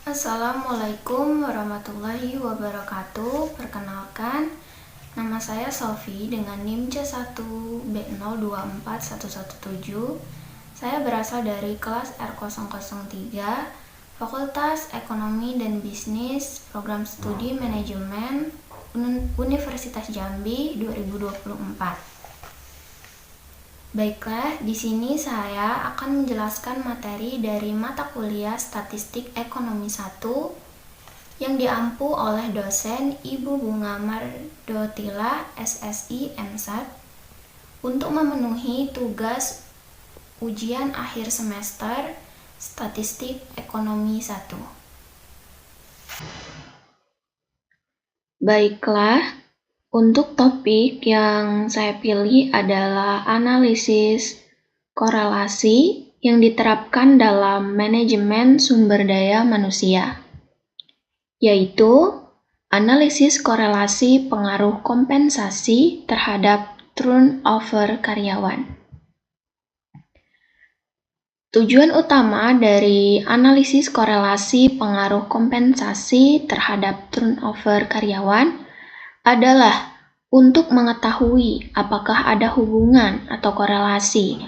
Assalamualaikum warahmatullahi wabarakatuh. Perkenalkan, nama saya Sofi dengan NIM C1B024117. Saya berasal dari kelas R003, Fakultas Ekonomi dan Bisnis, Program Studi Manajemen, Universitas Jambi 2024. Baiklah, di sini saya akan menjelaskan materi dari mata kuliah Statistik Ekonomi 1 yang diampu oleh dosen Ibu Bunga Mardotila, SSI MSat, untuk memenuhi tugas ujian akhir semester Statistik Ekonomi 1. Baiklah, untuk topik yang saya pilih adalah analisis korelasi yang diterapkan dalam manajemen sumber daya manusia, yaitu analisis korelasi pengaruh kompensasi terhadap turnover karyawan. Tujuan utama dari analisis korelasi pengaruh kompensasi terhadap turnover karyawan adalah untuk mengetahui apakah ada hubungan atau korelasi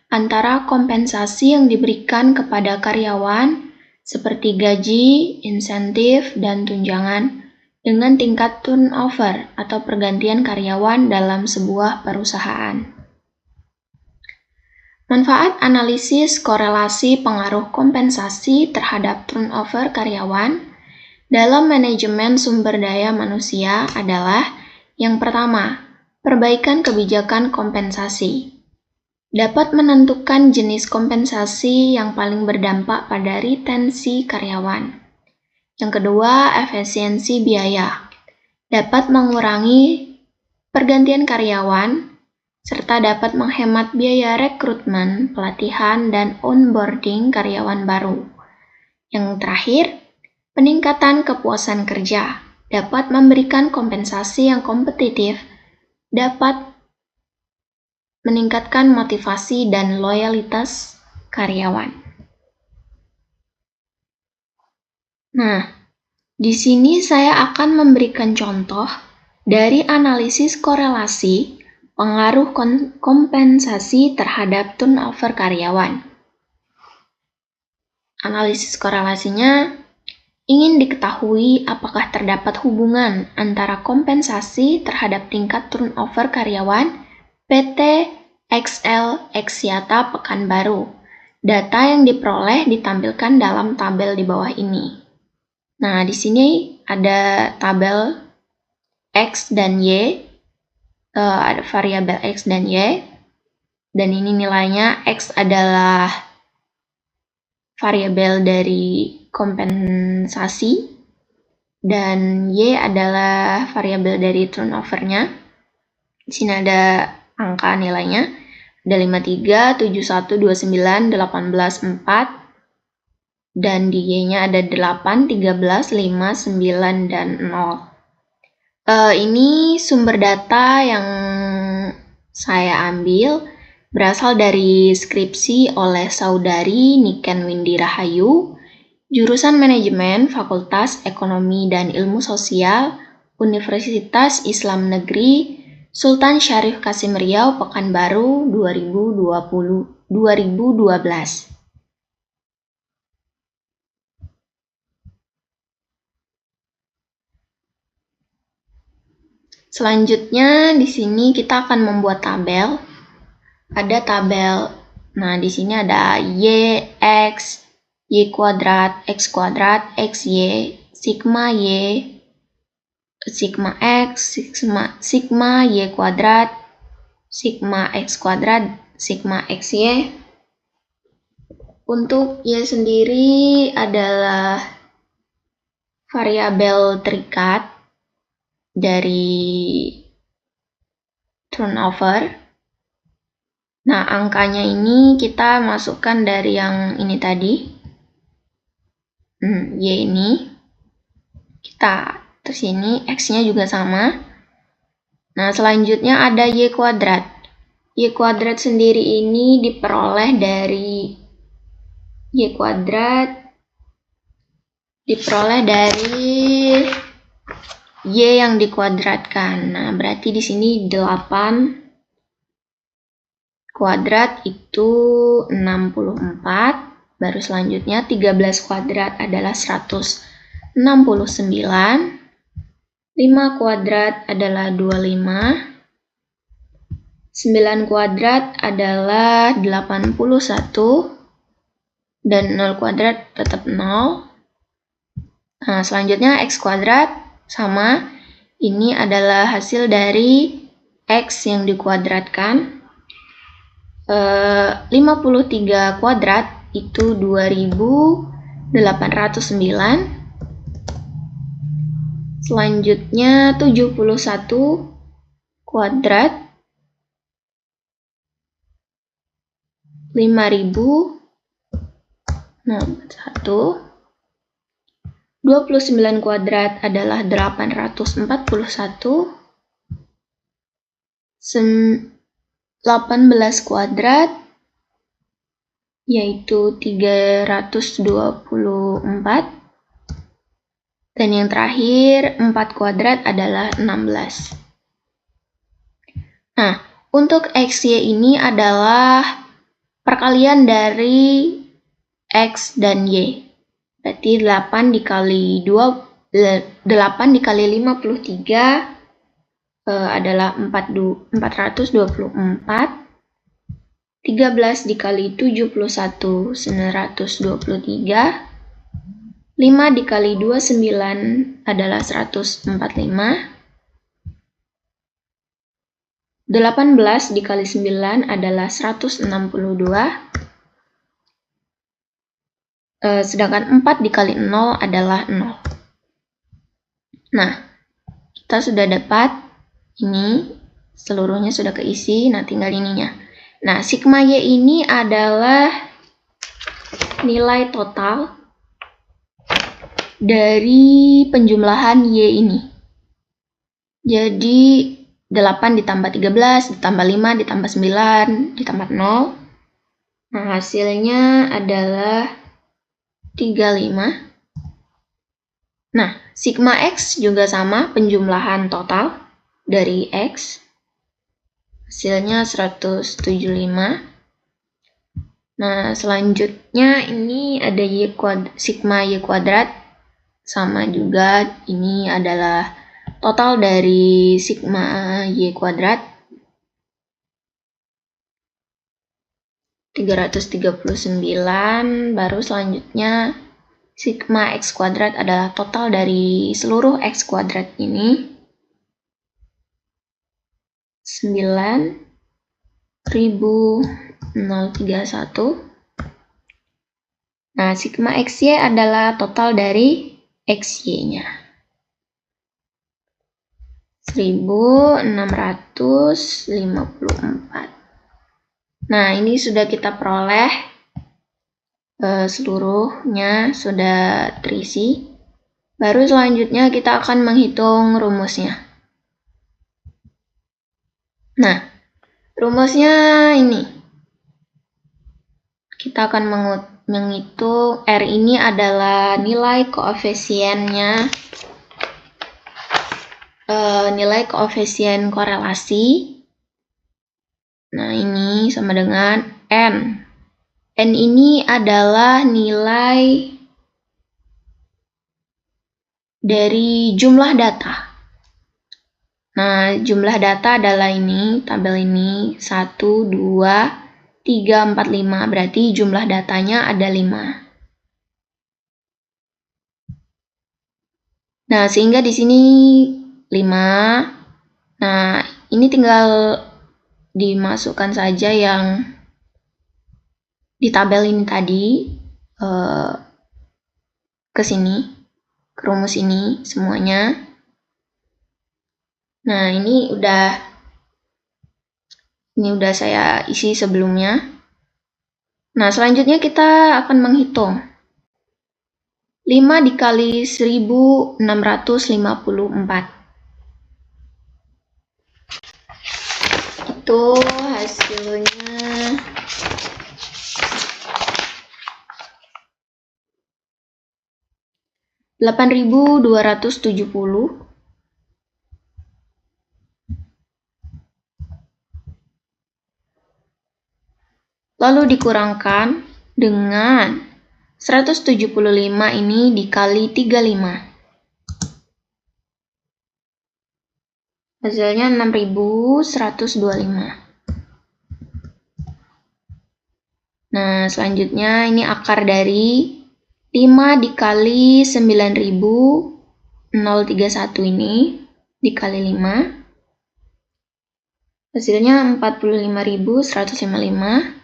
antara kompensasi yang diberikan kepada karyawan seperti gaji, insentif, dan tunjangan dengan tingkat turnover atau pergantian karyawan dalam sebuah perusahaan. Manfaat analisis korelasi pengaruh kompensasi terhadap turnover karyawan dalam manajemen sumber daya manusia adalah yang pertama, perbaikan kebijakan kompensasi. Dapat menentukan jenis kompensasi yang paling berdampak pada retensi karyawan. Yang kedua, efisiensi biaya. Dapat mengurangi pergantian karyawan, serta dapat menghemat biaya rekrutmen, pelatihan, dan onboarding karyawan baru. Yang terakhir, peningkatan kepuasan kerja dapat memberikan kompensasi yang kompetitif, dapat meningkatkan motivasi dan loyalitas karyawan. Nah, di sini saya akan memberikan contoh dari analisis korelasi pengaruh kompensasi terhadap turnover karyawan. Analisis korelasinya ingin diketahui apakah terdapat hubungan antara kompensasi terhadap tingkat turnover karyawan PT XL Axiata Pekanbaru. Data yang diperoleh ditampilkan dalam tabel di bawah ini. Nah, di sini ada tabel X dan Y, ada variabel X dan Y, dan ini nilainya. X adalah variabel dari kompensasi, dan Y adalah variabel dari turnover-nya. Di sini ada angka nilainya, ada 53, 71, 29, 18, 4, dan di Y-nya ada 8, 13, 5, 9, dan 0. Ini sumber data yang saya ambil berasal dari skripsi oleh saudari Niken Windy Rahayu, jurusan Manajemen Fakultas Ekonomi dan Ilmu Sosial, Universitas Islam Negeri Sultan Syarif Kasim Riau Pekanbaru 2012. Selanjutnya di sini kita akan membuat tabel. Ada tabel. Nah, di sini ada Y, X, Y kuadrat, X kuadrat, XY, sigma Y, sigma X, sigma Y kuadrat, sigma X kuadrat, sigma XY. Untuk Y sendiri adalah variabel terikat dari turnover. Nah, angkanya ini kita masukkan dari yang ini tadi. Y ini. Terus ini X-nya juga sama. Nah, selanjutnya ada Y kuadrat. Y kuadrat sendiri ini diperoleh dari Y kuadrat diperoleh dari Y yang dikuadratkan. Nah, berarti di sini 8 kuadrat itu 64. Baru selanjutnya 13 kuadrat adalah 169. 5 kuadrat adalah 25. 9 kuadrat adalah 81. Dan 0 kuadrat tetap 0. Nah, selanjutnya X kuadrat sama. Ini adalah hasil dari X yang dikuadratkan. 53 kuadrat itu 2809. Selanjutnya 71 kuadrat 5001. 29 kuadrat adalah 841. 18 kuadrat yaitu 324. Dan yang terakhir 4 kuadrat adalah 16. Nah, untuk XY ini adalah perkalian dari X dan Y. Berarti 8 dikali 53 adalah 424. 13 dikali 71 923. 5 dikali 29 adalah 145. 18 dikali 9 adalah 162. Sedangkan 4 dikali 0 adalah 0. Nah, kita sudah dapat ini, seluruhnya sudah keisi, nah tinggal ininya. Nah, sigma Y ini adalah nilai total dari penjumlahan Y ini. Jadi, 8 ditambah 13, ditambah 5, ditambah 9, ditambah 0. Nah, hasilnya adalah 35. Nah, sigma X juga sama, penjumlahan total dari X. Hasilnya 175. Nah, selanjutnya ini ada sigma Y kuadrat. Sama juga, ini adalah total dari sigma Y kuadrat. 339. Baru selanjutnya sigma X kuadrat adalah total dari seluruh X kuadrat ini. 9.031. Nah, sigma XY adalah total dari XY-nya. 1654. Nah, ini sudah kita peroleh, seluruhnya sudah terisi. Baru selanjutnya kita akan menghitung rumusnya. Nah, rumusnya ini. Kita akan menghitung R ini adalah nilai koefisiennya, nilai koefisien korelasi. Nah, ini sama dengan N. N ini adalah nilai dari jumlah data. Nah, jumlah data adalah ini, tabel ini 1, 2, 3, 4, 5. Berarti jumlah datanya ada 5. Nah, sehingga di sini 5. Nah, ini tinggal dimasukkan saja yang di tabel ini tadi ke sini, ke rumus ini semuanya. Nah, ini udah saya isi sebelumnya. Nah, selanjutnya kita akan menghitung 5 dikali 1654. Itu hasilnya 8.270. Lalu dikurangkan dengan 175 ini dikali 35. Hasilnya 6.125. Nah, selanjutnya ini akar dari 5 dikali 9.031 ini dikali 5. Hasilnya 45.155.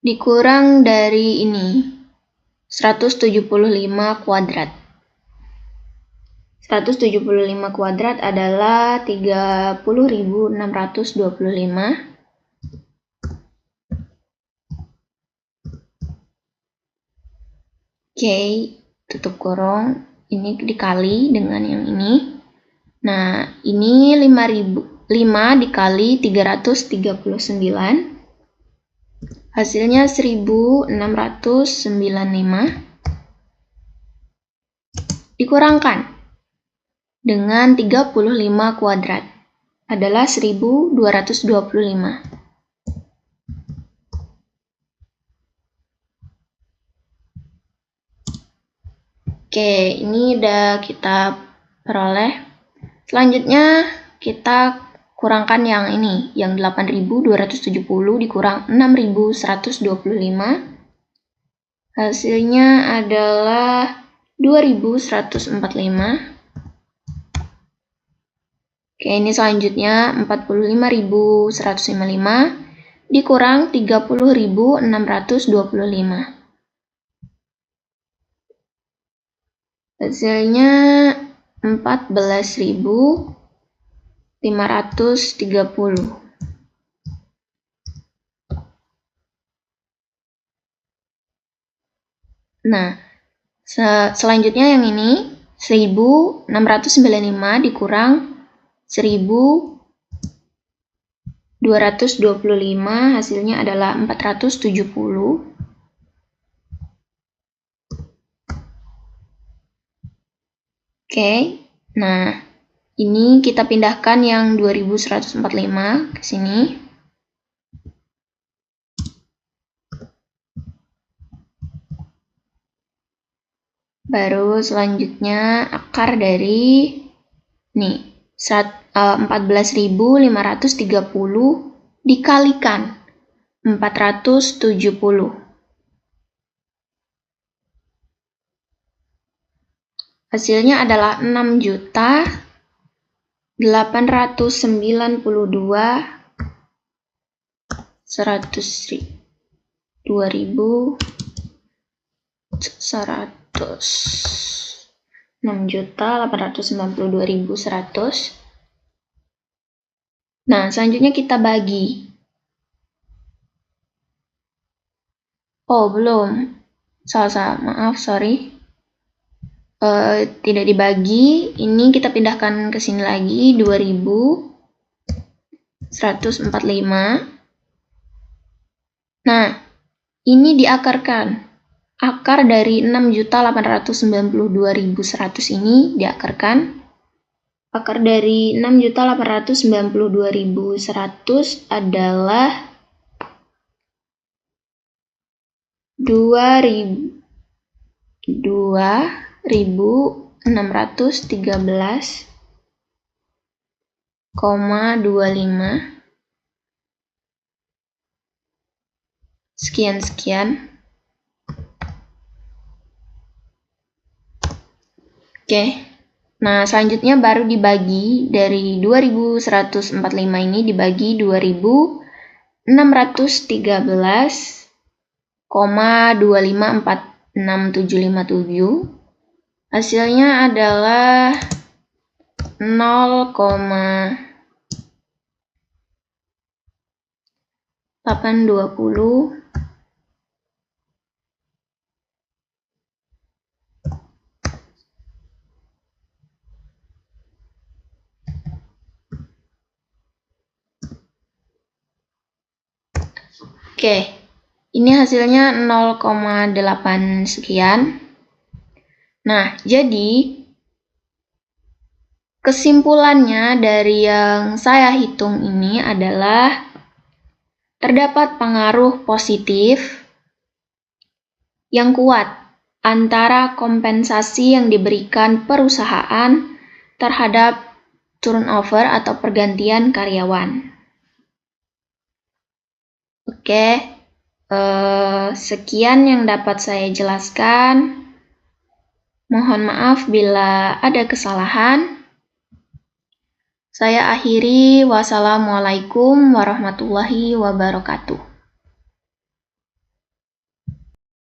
Dikurang dari ini 175 kuadrat. 175 kuadrat adalah 30.625. Oke, tutup kurung. Ini dikali dengan yang ini. Nah, ini 5 dikali 339. Hasilnya 1.695. Dikurangkan dengan 35 kuadrat adalah 1.225. Oke, ini udah kita peroleh. Selanjutnya kita kurangkan yang ini, yang 8.270 dikurang 6.125. Hasilnya adalah 2.145. Oke, ini selanjutnya 45.155 dikurang 30.625. Hasilnya 14.530. Nah, selanjutnya yang ini 1.695 dikurang 1.225, hasilnya adalah 470. Oke, nah ini kita pindahkan yang 2145 ke sini. Baru selanjutnya akar dari nih 14.530 dikalikan 470. Hasilnya adalah 6.892.100. Nah, selanjutnya kita bagi. Oh, belum. Salah, maaf, sorry. Tidak dibagi. Ini kita pindahkan ke sini lagi, 2.145. Nah, ini diakarkan. Akar dari 6.892.100 ini diakarkan. Akar dari 6.892.100 adalah 2.613,25 sekian. Oke. Nah, selanjutnya baru dibagi dari 2.145 ini dibagi 2.613,25465757. Hasilnya adalah 0,820. Oke, ini hasilnya 0,8 sekian. Nah, jadi kesimpulannya dari yang saya hitung ini adalah terdapat pengaruh positif yang kuat antara kompensasi yang diberikan perusahaan terhadap turnover atau pergantian karyawan. Oke, sekian yang dapat saya jelaskan. Mohon maaf bila ada kesalahan. Saya akhiri, wassalamualaikum warahmatullahi wabarakatuh.